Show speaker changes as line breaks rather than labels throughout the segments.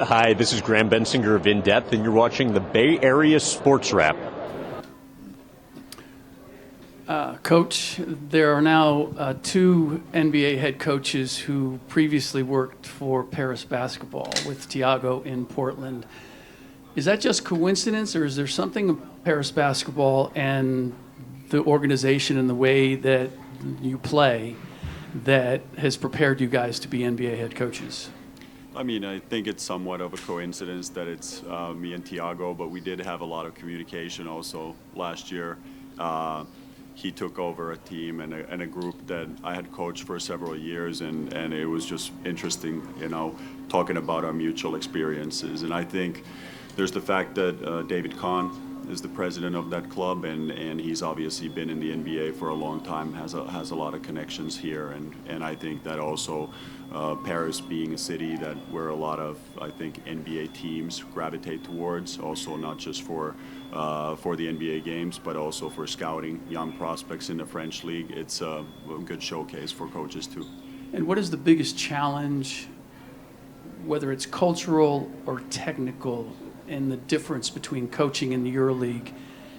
Hi, this is Graham Bensinger of In Depth, and you're watching the Bay Area Sports Wrap.
Coach, there are now two NBA head coaches who previously worked for Paris basketball, with Thiago in Portland. Is that just coincidence, or is there something of Paris basketball and the organization and the way that you play that has prepared you guys to be NBA head coaches?
I mean, I think it's somewhat of a coincidence that it's me and Thiago, but we did have a lot of communication also last year. He took over a team and a group that I had coached for several years, and it was just interesting, talking about our mutual experiences. And I think there's the fact that David Kahn is the president of that club, and he's obviously been in the NBA for a long time, has a lot of connections here, and I think that also Paris being a city where a lot of, I think, NBA teams gravitate towards, also not just for the NBA games, but also for scouting young prospects in the French league. It's a good showcase for coaches too.
And what is the biggest challenge, whether it's cultural or technical, in the difference between coaching in the EuroLeague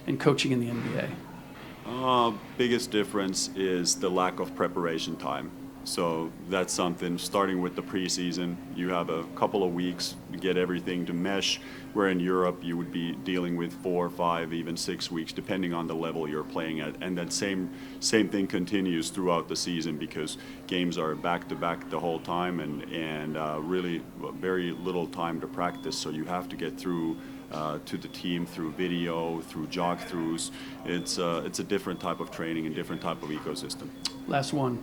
and coaching in the NBA?
Biggest difference is the lack of preparation time. So that's something, starting with the preseason, you have a couple of weeks to get everything to mesh, where in Europe you would be dealing with 4, 5, even 6 weeks, depending on the level you're playing at. And that same thing continues throughout the season, because games are back-to-back the whole time, and really very little time to practice. So you have to get through to the team through video, through jog-throughs. It's a different type of training and different type of ecosystem.
Last one.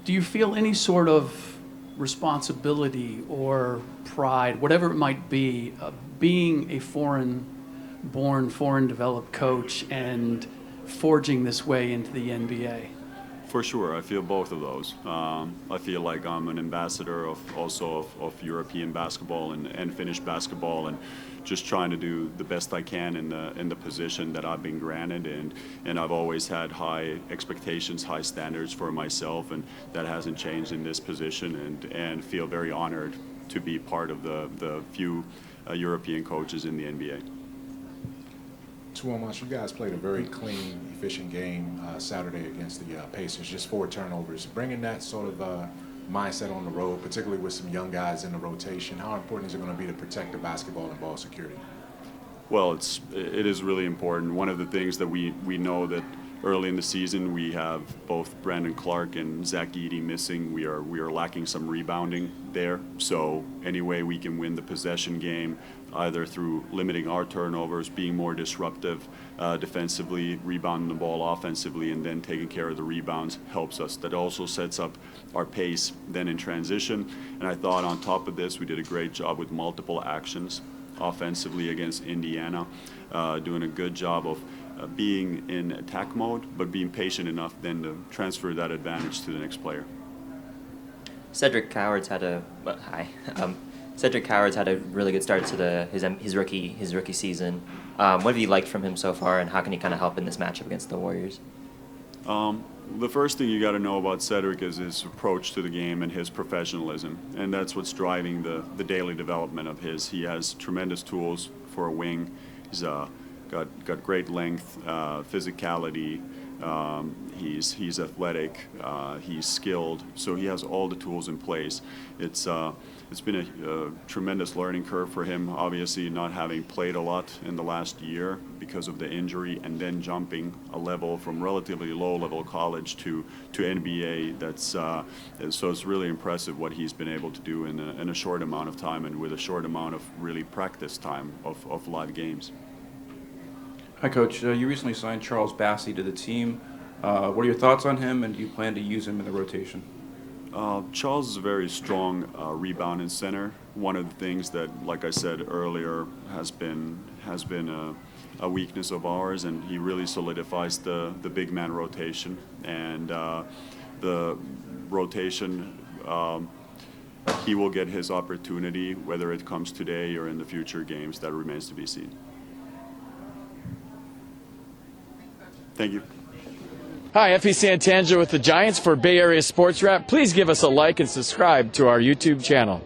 Do you feel any sort of responsibility or pride, whatever it might be, of being a foreign-born, foreign-developed coach and forging this way into the NBA?
For sure, I feel both of those. I feel like I'm an ambassador of European basketball and Finnish basketball, and just trying to do the best I can in the position that I've been granted, and I've always had high expectations, high standards for myself, and that hasn't changed in this position, and feel very honored to be part of the few European coaches in the NBA.
Tuomas, you guys played a very clean, efficient game Saturday against the Pacers, just 4 turnovers. Bringing that sort of mindset on the road, particularly with some young guys in the rotation, how important is it going to be to protect the basketball and ball security?
Well, it is really important. One of the things that we know that early in the season we have both Brandon Clark and Zach Edey missing. We are lacking some rebounding there. So any way we can win the possession game, either through limiting our turnovers, being more disruptive defensively, rebounding the ball offensively, and then taking care of the rebounds, helps us. That also sets up our pace then in transition. And I thought on top of this, we did a great job with multiple actions offensively against Indiana, doing a good job of being in attack mode, but being patient enough then to transfer that advantage to the next player.
Cedric Coward's had a really good start to his rookie season. What have you liked from him so far, and how can he kind of help in this matchup against the Warriors?
The first thing you got to know about Cedric is his approach to the game and his professionalism, and that's what's driving the daily development of his. He has tremendous tools for a wing. He's got great length, physicality. He's athletic. He's skilled. So he has all the tools in place. It's been a tremendous learning curve for him. Obviously, not having played a lot in the last year because of the injury, and then jumping a level from relatively low-level college to NBA. So it's really impressive what he's been able to do in a short amount of time, and with a short amount of really practice time of live games.
Hi, Coach. You recently signed Charles Bassey to the team. What are your thoughts on him, and do you plan to use him in the rotation?
Charles is a very strong rebounding center. One of the things that, like I said earlier, has been a weakness of ours, and he really solidifies the big man rotation. And the rotation, he will get his opportunity, whether it comes today or in the future games. That remains to be seen. Thank you.
Hi, Effie Santangelo with the Giants for Bay Area Sports Wrap. Please give us a like and subscribe to our YouTube channel.